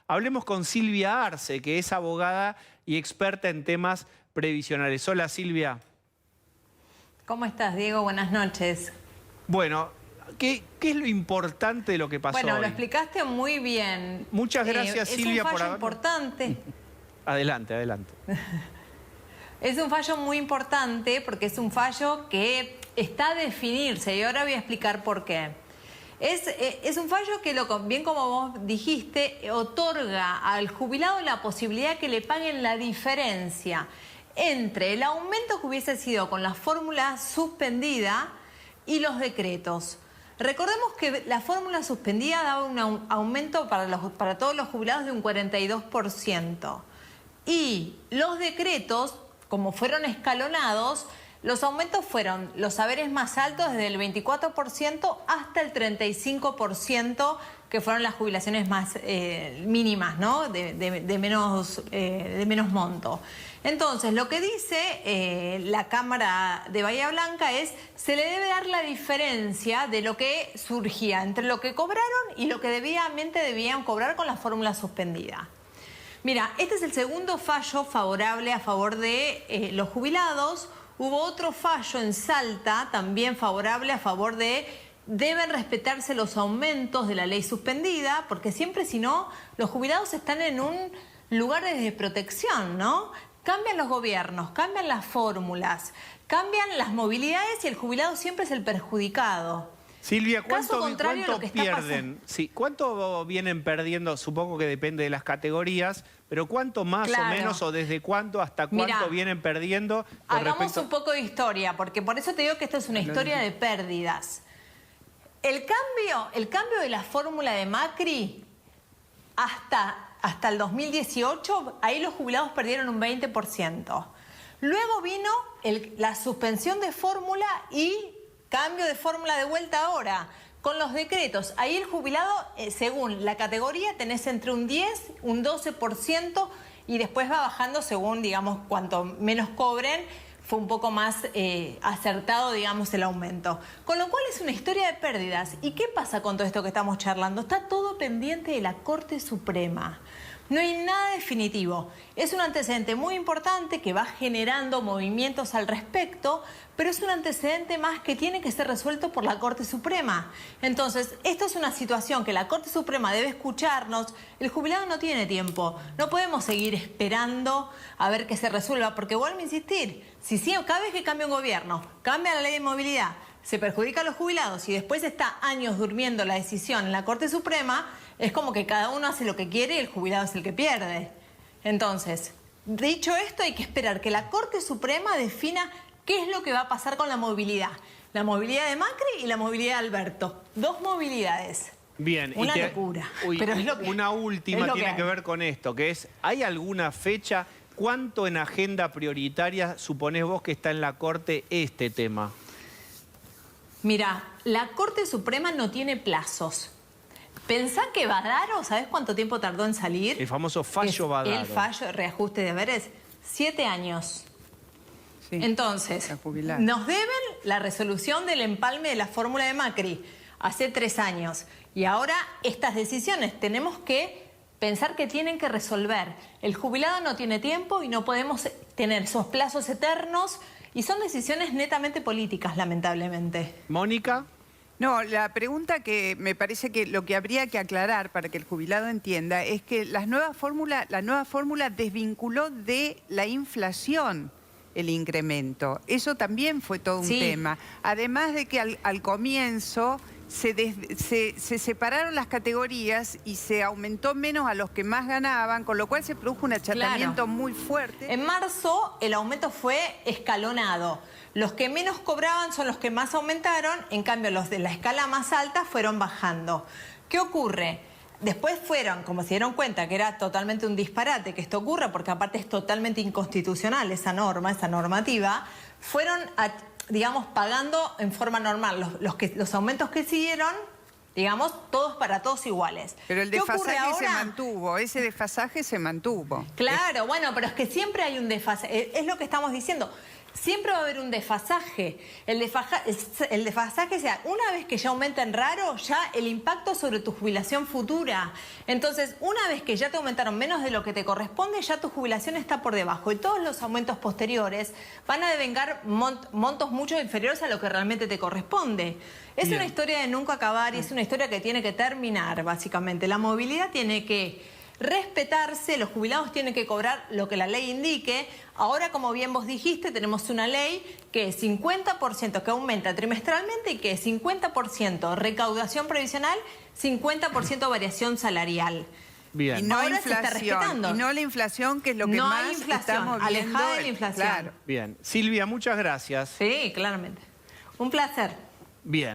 Hablemos con Silvia Arce, que es abogada y experta en temas previsionales. Hola, Silvia. ¿Cómo estás, Diego? Buenas noches. Bueno, ¿qué es lo importante de lo que pasó Bueno, hoy? lo explicaste muy bien. Muchas gracias, Silvia, por por haber... Es un fallo importante. Adelante, adelante. Es un fallo muy importante porque es un fallo que está a definirse y ahora voy a explicar por qué. Es un fallo que, bien como vos dijiste, otorga al jubilado la posibilidad que le paguen la diferencia entre el aumento que hubiese sido con la fórmula suspendida y los decretos. Recordemos que la fórmula suspendida daba un aumento para todos los jubilados de un 42%. Y los decretos, como fueron escalonados, los aumentos fueron los saberes más altos desde el 24% hasta el 35%, que fueron las jubilaciones más mínimas, ¿no? de menos monto. Entonces, lo que dice la Cámara de Bahía Blanca es: se le debe dar la diferencia de lo que surgía entre lo que cobraron y lo que debían cobrar con la fórmula suspendida. Mira, este es el segundo fallo favorable a favor de los jubilados. Hubo otro fallo en Salta, también favorable a favor de deben respetarse los aumentos de la ley suspendida, porque siempre, si no, los jubilados están en un lugar de desprotección, ¿no? Cambian los gobiernos, cambian las fórmulas, cambian las movilidades y el jubilado siempre es el perjudicado. Silvia, ¿cuánto pierden? Sí, ¿cuánto vienen perdiendo? Supongo que depende de las categorías, pero ¿cuánto más o menos o desde cuánto hasta cuánto vienen perdiendo? Hagamos un poco de historia, porque por eso te digo que esto es una historia de pérdidas. El cambio de la fórmula de Macri hasta el 2018, ahí los jubilados perdieron un 20%. Luego vino la suspensión de fórmula y cambio de fórmula de vuelta ahora, con los decretos. Ahí el jubilado, según la categoría, tenés entre un 10, un 12% y después va bajando según, digamos, cuanto menos cobren, fue un poco más acertado, digamos, el aumento. Con lo cual es una historia de pérdidas. ¿Y qué pasa con todo esto que estamos charlando? Está todo pendiente de la Corte Suprema. No hay nada definitivo. Es un antecedente muy importante que va generando movimientos al respecto, pero es un antecedente más que tiene que ser resuelto por la Corte Suprema. Entonces, esto es una situación que la Corte Suprema debe escucharnos. El jubilado no tiene tiempo. No podemos seguir esperando a ver que se resuelva, porque vuelvo a insistir, si cada vez que cambia un gobierno, cambia la ley de movilidad, se perjudica a los jubilados y después está años durmiendo la decisión en la Corte Suprema, es como que cada uno hace lo que quiere y el jubilado es el que pierde. Entonces, dicho esto, hay que esperar que la Corte Suprema defina qué es lo que va a pasar con la movilidad. La movilidad de Macri y la movilidad de Alberto. Dos movilidades. Bien. Una locura. Pero una última tiene que ver con esto, que es, ¿hay alguna fecha? ¿Cuánto en agenda prioritaria suponés vos que está en la Corte este tema? Mira, la Corte Suprema no tiene plazos. ¿Pensá que Badaro, sabés cuánto tiempo tardó en salir? El famoso fallo Badaro. El fallo, reajuste de deberes, 7 años. Sí, entonces, nos deben la resolución del empalme de la fórmula de Macri hace 3 años. Y ahora estas decisiones tenemos que pensar que tienen que resolver. El jubilado no tiene tiempo y no podemos tener esos plazos eternos y son decisiones netamente políticas, lamentablemente. Mónica. No, la pregunta que me parece que lo que habría que aclarar para que el jubilado entienda es que la nueva fórmula desvinculó de la inflación el incremento. Eso también fue todo un tema. Además de que al comienzo se separaron las categorías y se aumentó menos a los que más ganaban, con lo cual se produjo un achatamiento muy fuerte. En marzo el aumento fue escalonado. Los que menos cobraban son los que más aumentaron, en cambio los de la escala más alta fueron bajando. ¿Qué ocurre? Después fueron, como se dieron cuenta que era totalmente un disparate que esto ocurra, porque aparte es totalmente inconstitucional esa norma, esa normativa, fueron, digamos, pagando en forma normal los aumentos que siguieron, digamos, todos para todos iguales. Pero el desfasaje se mantuvo, ese desfasaje se mantuvo. Claro, bueno, pero es que siempre hay un desfase, es lo que estamos diciendo. siempre va a haber un desfasaje. El desfasaje sea, una vez que ya aumenta en raro, ya el impacto sobre tu jubilación futura. Entonces, una vez que ya te aumentaron menos de lo que te corresponde, ya tu jubilación está por debajo. Y todos los aumentos posteriores van a devengar montos mucho inferiores a lo que realmente te corresponde. Es una historia de nunca acabar y es una historia que tiene que terminar, básicamente. La movilidad tiene que respetarse, los jubilados tienen que cobrar lo que la ley indique. Ahora, como bien vos dijiste, tenemos una ley que es 50% que aumenta trimestralmente y que es 50% recaudación previsional, 50% variación salarial. Bien. Y no Ahora se está inflación, respetando. y no la inflación, que es lo que No más hay inflación, estamos viendo. alejada de la inflación. Claro. Bien. Silvia, muchas gracias. Sí, claramente. Un placer. Bien.